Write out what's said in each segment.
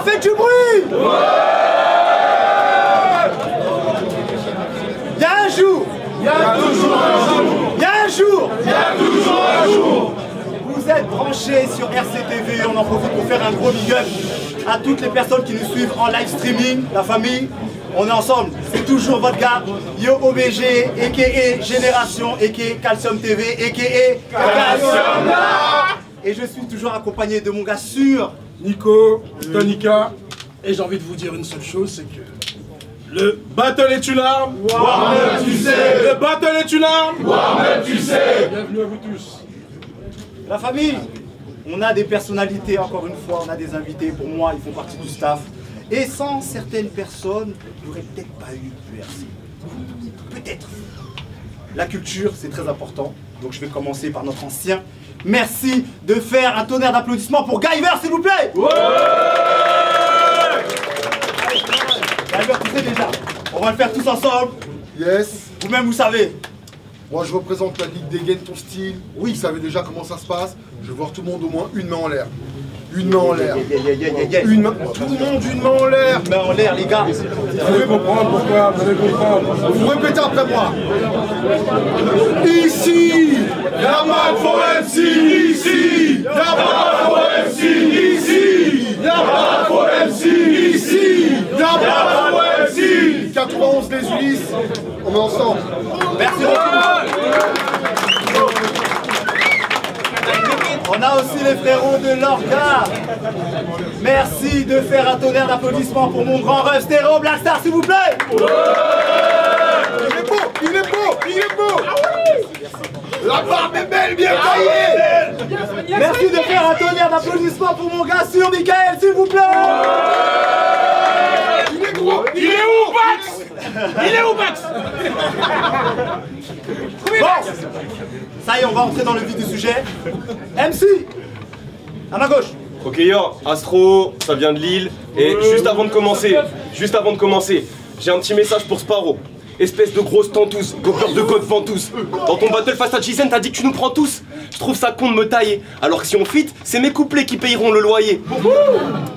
faites du bruit. Il y a un jour. Il y a toujours un jour. Il y a un jour. Il y a toujours un jour. Vous êtes branchés sur RCTV, on en profite pour faire un gros big up à toutes les personnes qui nous suivent en live streaming, la famille. On est ensemble, c'est toujours votre gars, Yo OBG, a.k.a. Génération, a.k.a. Calcium TV, a.k.a. Calcium. Et je suis toujours accompagné de mon gars sûr, Nico, Tonika. Et j'ai envie de vous dire une seule chose, c'est que le battle est une arme. Warner, tu sais. Le battle est une arme. Warner, tu sais. Bienvenue à vous tous. la famille. On a des personnalités, encore une fois, on a des invités, pour moi, ils font partie du staff. Et sans certaines personnes, il n'y aurait peut-être pas eu l'URC. Peut-être. La culture, c'est très important. Donc je vais commencer par notre ancien. Merci de faire un tonnerre d'applaudissements pour Guyver, s'il vous plaît. Ouais. Guyver, tu sais déjà. On va le faire tous ensemble. Yes. Vous-même, vous savez. Moi, je représente la Ligue des Gains, ton style. Oui, vous savez déjà comment ça se passe. Je veux voir tout le monde au moins une main en l'air. Une main en l'air. Une main. Tout le monde, une main en l'air. Une main en l'air, les gars. Vous allez comprendre pourquoi, vous allez comprendre. Vous répétez après moi. Ici, Y'a pas de MC ici. Y'a pas de MC ici. Y'a pas de MC ici. Y'a pas de MC. 91 les Ulysses, on est ensemble. Merci beaucoup. On a aussi les frérots de l'Orca. Merci de faire un tonnerre d'applaudissements pour mon grand rêve stéréo Blackstar, s'il vous plaît. Il est beau, il est beau, il est beau. La barbe est belle, bien taillée. Merci de faire un tonnerre d'applaudissements pour mon gars sûr Michael, s'il vous plaît. Il est gros. Il est où, Bax? Il est où, Bax? Bon, ça y est, on va entrer dans le vif du sujet. MC, à ma gauche. Ok yo, Astro, ça vient de Lille. Et juste avant de commencer, j'ai un petit message pour Sparrow. Espèce de grosse tentouze, gopeur de code ventouse. Dans ton battle face à Jizen, t'as dit que tu nous prends tous. Je trouve ça con de me tailler. Alors que si on fit, c'est mes couplets qui payeront le loyer.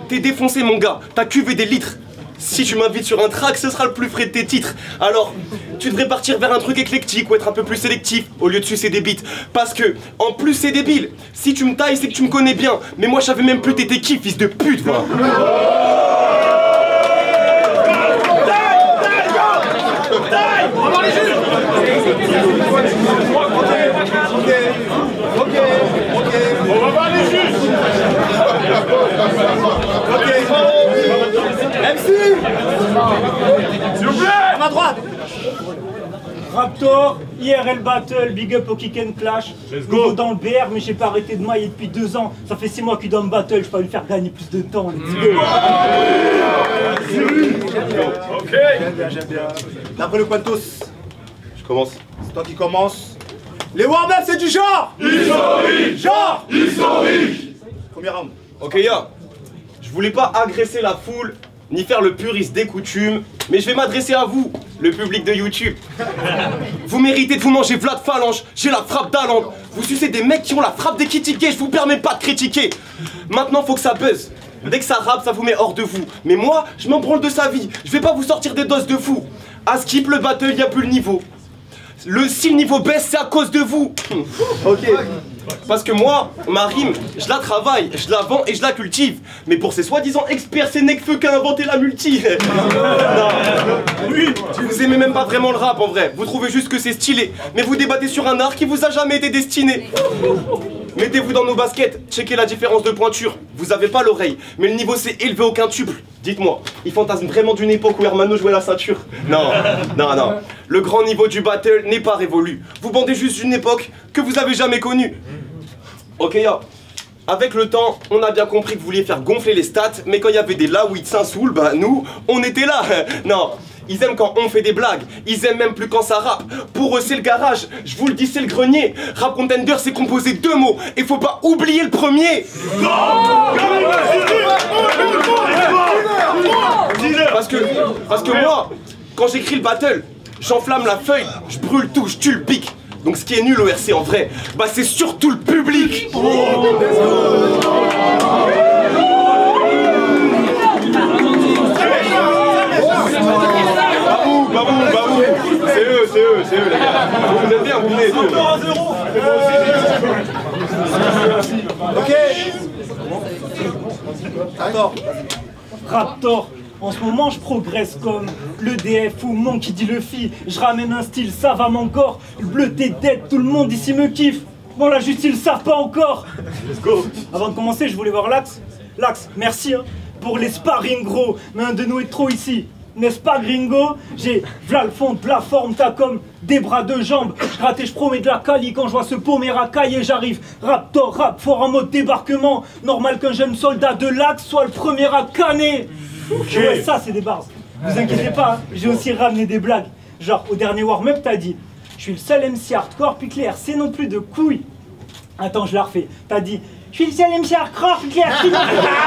T'es défoncé mon gars, t'as cuvé des litres. Si tu m'invites sur un track, ce sera le plus frais de tes titres. Alors, tu devrais partir vers un truc éclectique ou être un peu plus sélectif au lieu de sucer des beats. Parce que, en plus, c'est débile. Si tu me tailles, c'est que tu me connais bien. Mais moi, je savais même plus t'étais qui, fils de pute, va. On va voir les juges. MC, S'il vous plaît. à ma droite. Raptor, IRL Battle, big up au Kick and Clash. Let's go. Nouveau dans le BR, mais j'ai pas arrêté de mailler depuis 2 ans. Ça fait 6 mois qu'il doit me battle, je peux lui faire gagner plus de temps. Let's go. Ok. J'aime bien. D'après le Quantos, Je commence. c'est toi qui commences. Les warm-ups, c'est du genre. Historique. Genre. Historique. Premier round. Ok ya, je voulais pas agresser la foule, ni faire le puriste des coutumes, mais je vais m'adresser à vous, le public de YouTube. Vous méritez de vous manger Vlad Phalange, j'ai la frappe d'Aland. Vous sucez des mecs qui ont la frappe des critiqués, je vous permets pas de critiquer. Maintenant faut que ça buzz. Dès que ça rappe, ça vous met hors de vous. Mais moi, je m'en branle de sa vie, je vais pas vous sortir des doses de fou. À skip le battle, y a plus le niveau. Si le niveau baisse, c'est à cause de vous. Ok. Parce que moi, ma rime, je la travaille, je la vends et je la cultive. Mais pour ces soi-disant experts, c'est Nekfeu qui a inventé la multi. Non. Oui, vous aimez même pas vraiment le rap en vrai. Vous trouvez juste que c'est stylé. Mais vous débattez sur un art qui vous a jamais été destiné. Mettez-vous dans nos baskets, checkez la différence de pointure. Vous avez pas l'oreille, mais le niveau s'est élevé au quintuple. Dites-moi, il fantasme vraiment d'une époque où Hermano jouait la ceinture? Non, non, non. Le grand niveau du battle n'est pas révolu. Vous bandez juste d'une époque que vous avez jamais connue. Ok, ya. Avec le temps, on a bien compris que vous vouliez faire gonfler les stats, mais quand il y avait des là où ils te saoul, bah nous, on était là. Non. Ils aiment quand on fait des blagues, ils aiment même plus quand ça rappe. Pour eux c'est le garage, je vous le dis c'est le grenier. Rap Contender c'est composé de 2 mots, et faut pas oublier le premier. Parce que moi, quand j'écris le battle, j'enflamme la feuille, je brûle tout, je tue le pic. Donc ce qui est nul au RC en vrai, bah c'est surtout le public. Babou. C'est eux, les gars. Vous êtes bien, vous venez. Encore un 0. Ok. Raptor, en ce moment je progresse comme le DF ou Monkey dit Luffy. Je ramène un style, ça va encore. Le bleu t'es dead, tout le monde ici me kiffe. Bon là juste ils le savent pas encore. Let's go. Avant de commencer je voulais voir Lax. Lax, merci hein, pour les sparring gros. Mais un de nous est trop ici. N'est-ce pas gringo? J'ai v'là le fond de la forme, t'as comme des bras, deux jambes. Je gratte et je promets de la cali quand je vois ce paumer racaillé, j'arrive. Raptor, rap fort en mode débarquement. Normal qu'un jeune soldat de l'Axe soit le premier à canner. Ouais, ça c'est des bars. Vous inquiétez pas, hein, j'ai aussi ramené des blagues. Genre au dernier warm-up t'as dit je suis le seul MC hardcore puis clair, c'est non plus de couilles. Attends, je la refais. T'as dit je suis le seul MC hardcore puis clair, c'est non plus de couilles.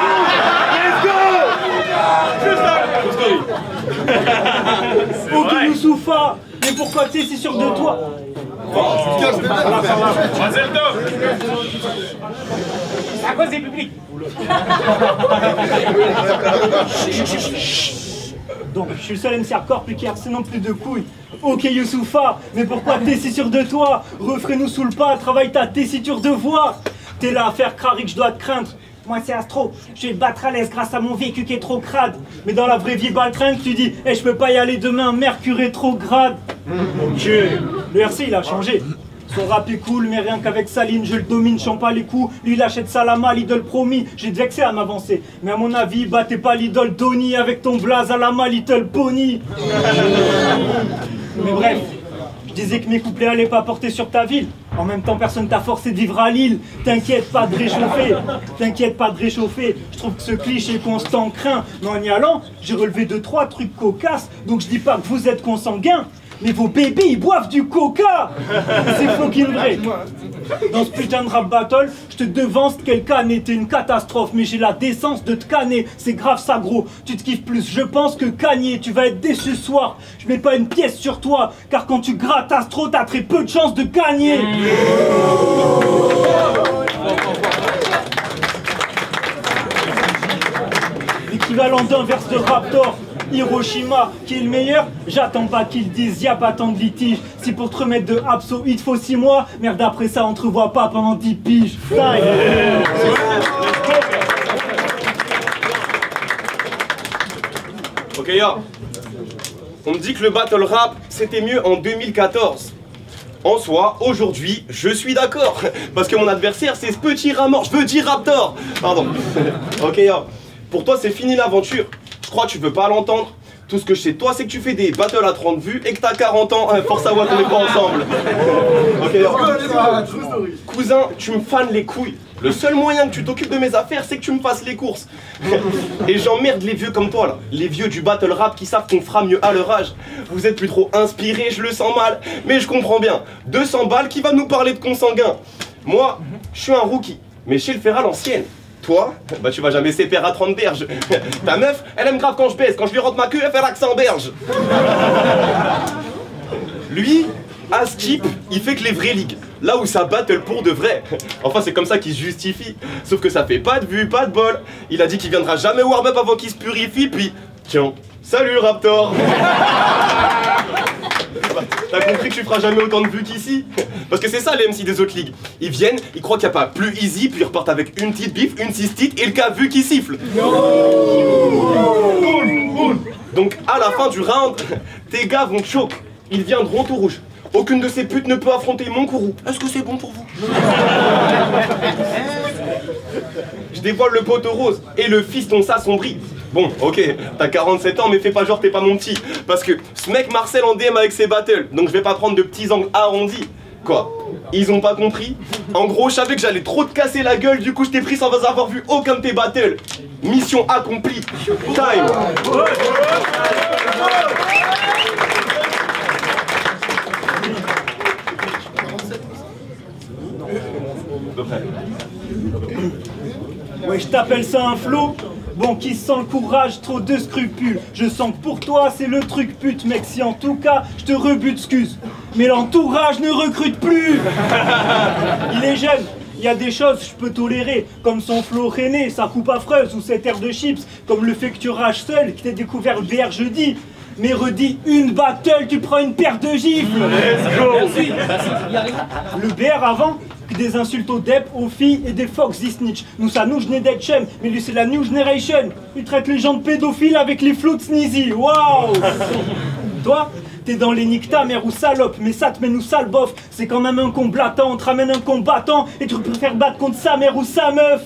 Ok Youssoufa, mais pourquoi t'es si sûr de toi? C'est à cause des publics. Donc je suis le seul MC hardcore plus clair, c'est non plus de couilles. Ok Youssoufa, mais pourquoi t'es si sûr de toi? Refrais-nous sous le pas, travaille ta tessiture de voix. T'es là à faire Krarik, je dois te craindre. Moi c'est Astro, je vais te battre à l'aise grâce à mon vécu qui est trop crade. Mais dans la vraie vie, baltringue, tu dis je peux pas y aller demain, Mercure est trop grade. Ok, le RC il a changé. Son rap est cool, mais rien qu'avec Saline, je le domine, chante pas les coups. Lui il achète Salama, l'idole promis. J'ai te vexé à m'avancer. Mais à mon avis, battez pas l'idole Donny avec ton blaze à la My Little Pony. Mais bref, je disais que mes couplets allaient pas porter sur ta ville. En même temps, personne t'a forcé de vivre à Lille. T'inquiète pas de réchauffer, Je trouve que ce cliché constant craint. Mais en y allant, j'ai relevé 2-3 trucs cocasses. Donc je dis pas que vous êtes consanguins, mais vos bébés ils boivent du coca. C'est fucking vrai. Dans ce putain de rap battle, je te devance quel can était une catastrophe. Mais j'ai la décence de te canner. C'est grave ça gros, tu te kiffes plus je pense que Kanye. Tu vas être déçu ce soir, je mets pas une pièce sur toi. Car quand tu grattes Astro, t'as très peu de chances de gagner. L'équivalent d'un verse de Raptor. Hiroshima, qui est le meilleur? J'attends pas qu'ils disent, y'a pas tant de litige. Si pour te remettre de Abso, il te faut 6 mois. Merde, après ça, on te revoit pas pendant 10 piges. Ok, on me dit que le battle rap, c'était mieux en 2014. En soi, aujourd'hui, je suis d'accord. Parce que mon adversaire, c'est ce petit rat mort. Je veux dire Raptor. Pardon. Ok, pour toi, c'est fini l'aventure. Je crois que tu veux pas l'entendre. Tout ce que je sais de toi, c'est que tu fais des battles à 30 vues et que t'as 40 ans. Force à voir qu'on n'est pas ensemble. Ok, cousin, tu me fanes les couilles. Le seul moyen que tu t'occupes de mes affaires, c'est que tu me fasses les courses. Et j'emmerde les vieux comme toi là. Les vieux du battle rap qui savent qu'on fera mieux à leur âge. Vous êtes plus trop inspirés, je le sens mal. Mais je comprends bien. 200 balles qui va nous parler de consanguin. Moi, je suis un rookie. Mais chez le fer à l'ancienne. Toi, bah tu vas jamais séparer à 30 berges. Ta meuf, elle aime grave quand je baisse. Quand je lui rentre ma queue, elle fait l'accent berge. Lui, à Skip, il fait que les vraies ligues. Là où ça battle pour de vrai. Enfin, c'est comme ça qu'il se justifie. Sauf que ça fait pas de vue, pas de bol. Il a dit qu'il viendra jamais warm-up avant qu'il se purifie. Puis, tiens, salut Raptor. T'as compris que tu feras jamais autant de vues qu'ici? Parce que c'est ça les MC des autres ligues. Ils viennent, ils croient qu'il n'y a pas plus easy, puis ils repartent avec une petite bif, une cystite et le cas vu qui siffle. Donc à la fin du round, tes gars vont choke. Ils viendront tout rouge. Aucune de ces putes ne peut affronter mon courroux. Est-ce que c'est bon pour vous? Je dévoile le poteau rose et le fiston s'assombrit. Bon, ok, t'as 47 ans mais fais pas genre t'es pas mon petit. Parce que ce mec Marcel en DM avec ses battles. Donc je vais pas prendre de petits angles arrondis. Quoi? Ils ont pas compris? En gros, je savais que j'allais trop te casser la gueule. Du coup je t'ai pris sans avoir vu aucun de tes battles. Mission accomplie. Time. Ouais, je t'appelle ça un flow. Bon, qui sent le courage, trop de scrupules. Je sens que pour toi, c'est le truc pute, mec. Si en tout cas, je te rebute, excuse. Mais l'entourage ne recrute plus. Il est jeune, Y a des choses je peux tolérer, comme son flow rené, sa coupe affreuse ou cette air de chips, comme le fait que tu rages seul, que t'aies découvert le BR jeudi. Mais redis une battle, tu prends une paire de gifles. Let's go. Merci. Le BR avant, que des insultes aux dep, aux filles et des fox des snitch. Nous ça nous n'est d'être chum, mais lui c'est la new generation. Il traite les gens de pédophiles avec les flots de sneezy. Waouh. Toi, t'es dans les niques ta mère ou salope, mais ça te mène ou sale bof. C'est quand même un combattant, on te ramène un combattant et tu préfères battre contre sa mère ou sa meuf.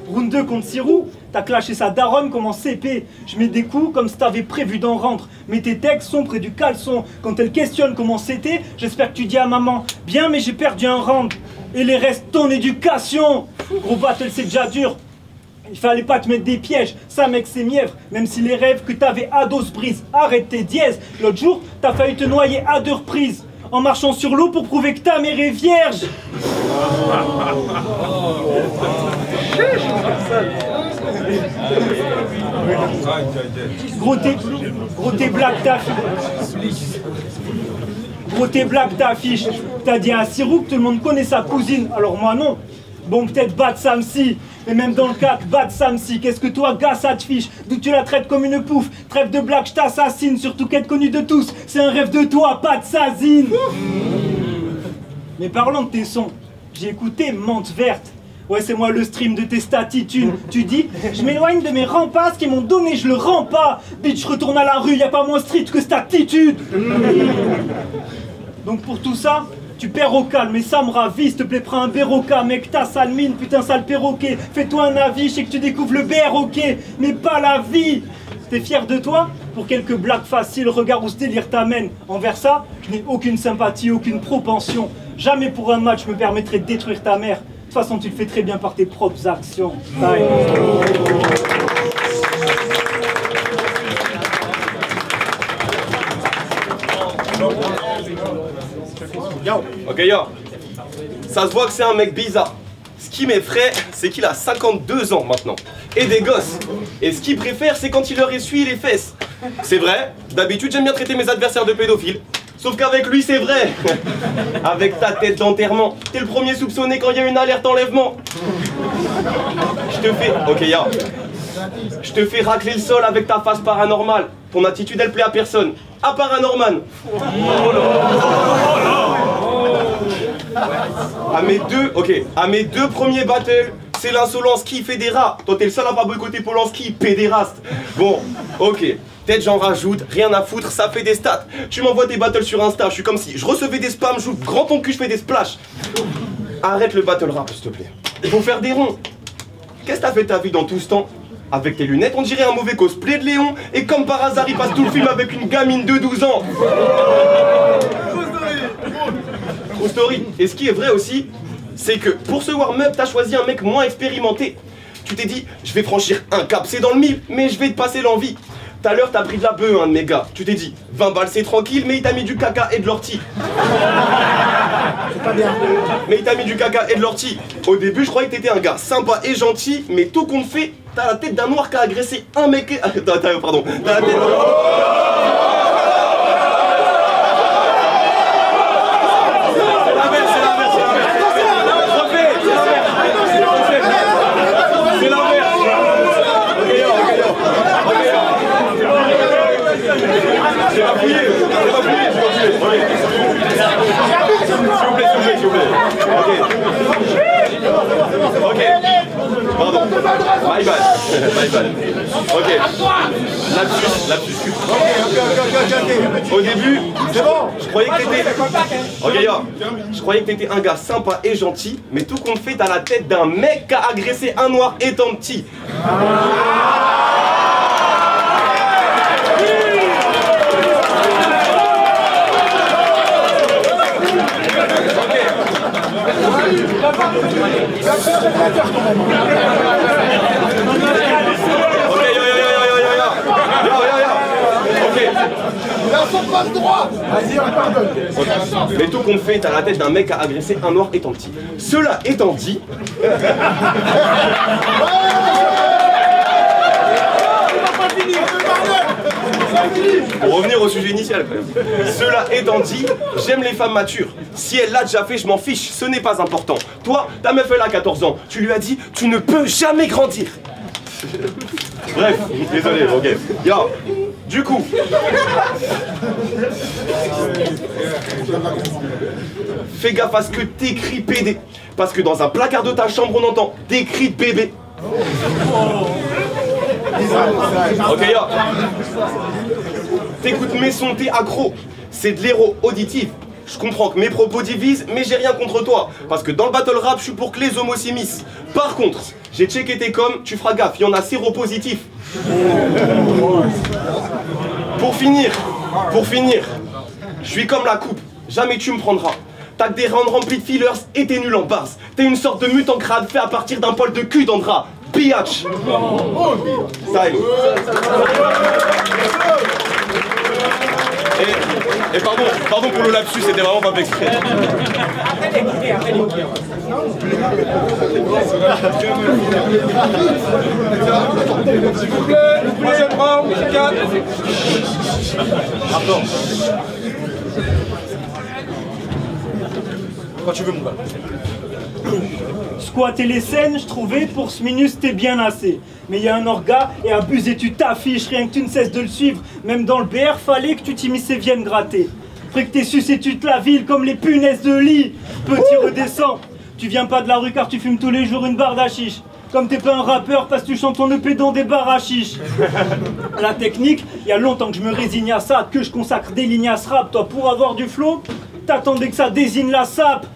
Round 2 contre Sirou, t'as clashé sa daronne comme en CP. Je mets des coups comme si t'avais prévu d'en rendre. Mais tes textes sont près du caleçon. Quand elle questionne comment c'était, j'espère que tu dis à maman: bien, mais j'ai perdu un round. Et les restes, ton éducation. Gros battle, c'est déjà dur. Il fallait pas te mettre des pièges, ça mec c'est mièvre. Même si les rêves que t'avais à dos brisent, arrête tes dièses. L'autre jour, t'as failli te noyer à 2 reprises en marchant sur l'eau pour prouver que ta mère est vierge. Gros t'es black t'affiches. Gros t'es black t'affiches. T'as dit à Sirou que tout le monde connaît sa cousine, alors moi non. Bon peut-être Bad Samsi, mais même dans le cas Bad Samsi, qu'est-ce que toi gars ça te fiche? D'où tu la traites comme une pouffe, trêve de blague, je t'assassine, surtout qu'être connu de tous, c'est un rêve de toi, pas de sazine. Mais parlons de tes sons, j'ai écouté Menthe Verte. Ouais c'est moi le stream de tes statitudes. Tu dis, je m'éloigne de mes remparts, ce qu'ils m'ont donné je le rends pas. Bitch je retourne à la rue, y a pas moins street que cette attitude. Donc pour tout ça, tu perds au calme, mais ça me ravit, s'il te plaît prends un béroca, mec ta sale mine, putain sale perroquet. Fais-toi un avis, je sais que tu découvres le BR ok, mais pas la vie. T'es fier de toi? Pour quelques blagues faciles, regarde où ce délire t'amène. Envers ça, je n'ai aucune sympathie, aucune propension. Jamais pour un match je me permettrai de détruire ta mère. De toute façon tu le fais très bien par tes propres actions. Bye. Ok yo, ça se voit que c'est un mec bizarre. Ce qui m'effraie, c'est qu'il a 52 ans maintenant, et des gosses. Et ce qu'il préfère, c'est quand il leur essuie les fesses. C'est vrai, d'habitude j'aime bien traiter mes adversaires de pédophiles. Sauf qu'avec lui c'est vrai. Avec ta tête d'enterrement, t'es le premier soupçonné quand il y a une alerte enlèvement. Je te fais... Ok yo, je te fais racler le sol avec ta face paranormale. Ton attitude elle plaît à personne, à part à Norman. À mes deux premiers battles, c'est l'insolence qui fait des rats. Toi t'es le seul à pas boycotter Polanski, pédéraste. Bon, ok, peut-être j'en rajoute, rien à foutre, ça fait des stats. Tu m'envoies des battles sur Insta, je suis comme si je recevais des spams, j'ouvre grand ton cul, je fais des splashs. Arrête le battle rap s'il te plaît. Il faut faire des ronds. Qu'est-ce que t'as fait ta vie dans tout ce temps? Avec tes lunettes, on dirait un mauvais cosplay de Léon. Et comme par hasard, il passe tout le film avec une gamine de 12 ans. True story. Et ce qui est vrai aussi, c'est que pour ce warm-up, t'as choisi un mec moins expérimenté. Tu t'es dit, je vais franchir un cap, c'est dans le mille, mais je vais te passer l'envie. Tout à l'heure, t'as pris de la bœuf, un de mes gars. Tu t'es dit, 20 balles, c'est tranquille, mais il t'a mis du caca et de l'ortie. C'est pas bien. Mais il t'a mis du caca et de l'ortie. Au début, je croyais que t'étais un gars sympa et gentil, mais tout compte fait, t'as la tête d'un noir qui a agressé un mec et... Pardon. T'as la tête d'un... J'ai pas fouillé, s'il vous plaît. Ok. Pardon. My bad. Ok. Lapsus. Ok. Au début, c'est bon. Je croyais que t'étais... Ok, yo. Je croyais que t'étais un gars sympa et gentil, mais tout compte fait, t'as la tête d'un mec qui a agressé un noir étant petit. Vas-y, on pardonne. Mais tout compte fait, t'as la tête d'un mec à agresser un noir étant petit. Cela étant dit... Pour revenir au sujet initial, quand même. Cela étant dit, j'aime les femmes matures. Si elle l'a déjà fait, je m'en fiche, ce n'est pas important. Toi, ta meuf elle a 14 ans, tu lui as dit, tu ne peux jamais grandir. Bref, désolé, ok. Yo, du coup. Fais gaffe à ce que t'écris PD. Parce que dans un placard de ta chambre, on entend des cris de bébé. Ok, yo. T'écoutes mes sons, t'es accro. C'est de l'héros auditif. Je comprends que mes propos divisent, mais j'ai rien contre toi. Parce que dans le battle rap, je suis pour que les homos s'immiscent. Par contre, j'ai checké tes coms, tu feras gaffe, il y en a séropositif. Pour finir, je suis comme la coupe, jamais tu me prendras. T'as que des rounds remplis de fillers et t'es nul en bars. T'es une sorte de mutant crade fait à partir d'un poil de cul d'Andra. Biatch. Time. Et pardon pour le lapsus, c'était vraiment pas fait exprès. S'il vous plaît, troisième round, 4. Pardon. Quand tu veux, mon gars. Squatter les scènes, je trouvais pour ce minus t'es bien assez. Mais y a un orga et abusé tu t'affiches, rien que tu ne cesses de le suivre. Même dans le BR, fallait que tu t'immisces et viennes gratter. Après que t'es sucé toute la ville comme les punaises de lit. Petit redescend, tu viens pas de la rue car tu fumes tous les jours une barre d'hachiche. Comme t'es pas un rappeur parce que tu chantes ton EP dans des bars à chiche. La technique, y a longtemps que je me résigne à ça, que je consacre des lignes à ce rap. Toi pour avoir du flow, t'attendais que ça désigne la sape.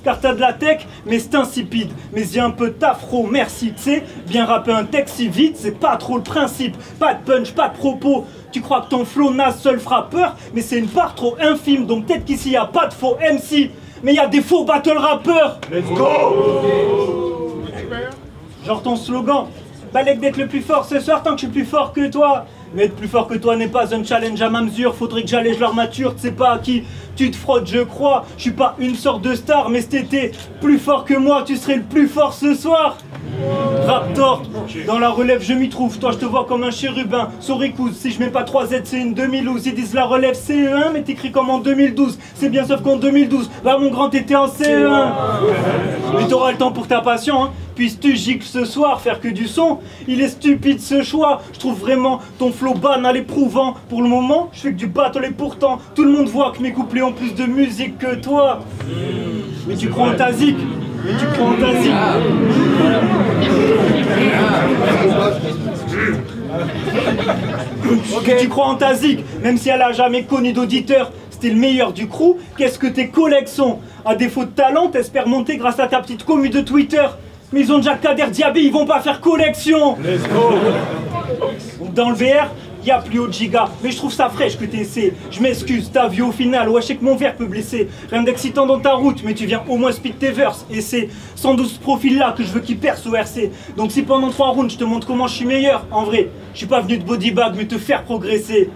Car t'as de la tech, mais c'est insipide. Mais y a un peu d'afro, merci, tu sais. Bien rapper un texte si vite, c'est pas trop le principe. Pas de punch, pas de propos. Tu crois que ton flow n'a seul frappeur, mais c'est une part trop infime. Donc peut-être qu'ici y a pas de faux MC, mais y a des faux battle rappeurs. Let's go. Genre ton slogan, balèque d'être le plus fort ce soir tant que je suis plus fort que toi. Mais être plus fort que toi n'est pas un challenge à ma mesure. Faudrait que j'allège l'armature, tu sais pas à qui tu te frottes, je crois. Je suis pas une sorte de star, mais si t'étais plus fort que moi, tu serais le plus fort ce soir. Raptor, dans la relève je m'y trouve. Toi je te vois comme un chérubin, Sorikouz. Si je mets pas 3 Z c'est une demi-loose. Ils disent la relève CE1 mais t'écris comme en 2012. C'est bien sauf qu'en 2012, bah mon grand t'étais en CE1. Mais t'auras le temps pour ta passion hein. Puisses-tu gicles ce soir, faire que du son. Il est stupide ce choix. Je trouve vraiment ton flow banal éprouvant. Pour le moment, je fais que du battle et pourtant tout le monde voit que mes couplets ont plus de musique que toi. Mais tu crois en ta zik. Mais tu crois en ta zik. Okay. Tu crois en ta zik, même si elle a jamais connu d'auditeur. C'était le meilleur du crew. Qu'est-ce que tes collègues sont? À défaut de talent, t'espères monter grâce à ta petite commu de Twitter. Mais ils ont déjà Kader Diabé, ils vont pas faire collection. Let's go. Dans le VR, y a plus haut de giga. Mais je trouve ça fraîche que t'essaies. Je m'excuse, t'as vu au final. Ouais, je sais que mon verre peut blesser. Rien d'excitant dans ta route, mais tu viens au moins speed tes verses. Et c'est sans doute ce profil-là que je veux qu'il perce au RC. Donc si pendant 3 rounds, je te montre comment je suis meilleur, en vrai, je suis pas venu de bodybag, mais te faire progresser.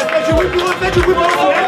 Faites du bruit pour eux, faites du bruit pour eux.